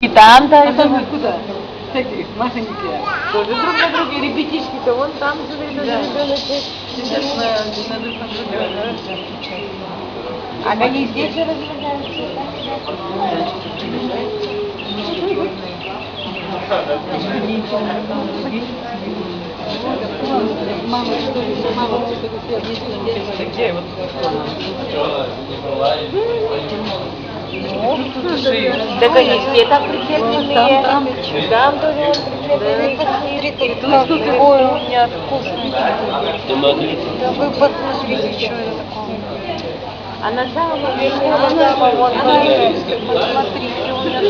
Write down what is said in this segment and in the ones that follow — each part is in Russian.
И там-то А это... вы куда? Такие маленькие. Тоже друг на друге ребятишки-то вон там живет Да. ребенок. Сейчас на друг на друга. А они здесь же разлагаются? Мама такие вот. Так они все там прикрепленные. Там. Там тоже прикрепленные. Посмотри, тут какой у меня вкусный. Да вы посмотрите, что это такое. А на самом деле, вот Посмотрите, у меня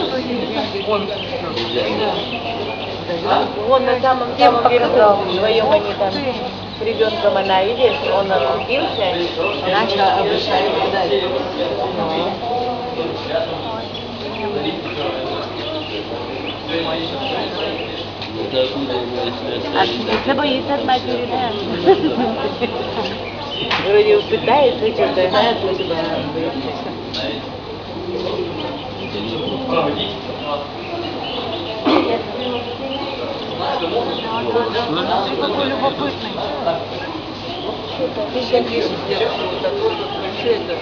что вон на самом верху вдвоем они там с ребенком, она, видишь, он откупился, Начала обращать кидать. а ты боится от матери, да? Вроде пытается что-то, да, такой любопытный. 1010 лет. Что это?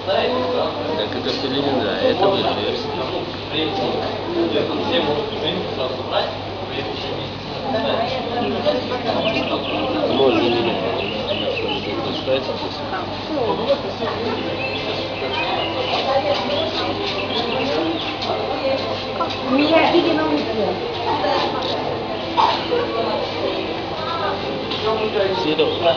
Так это Пелевина, а это выше. Можно меня поставить здесь. Меня видели на улице. Серега.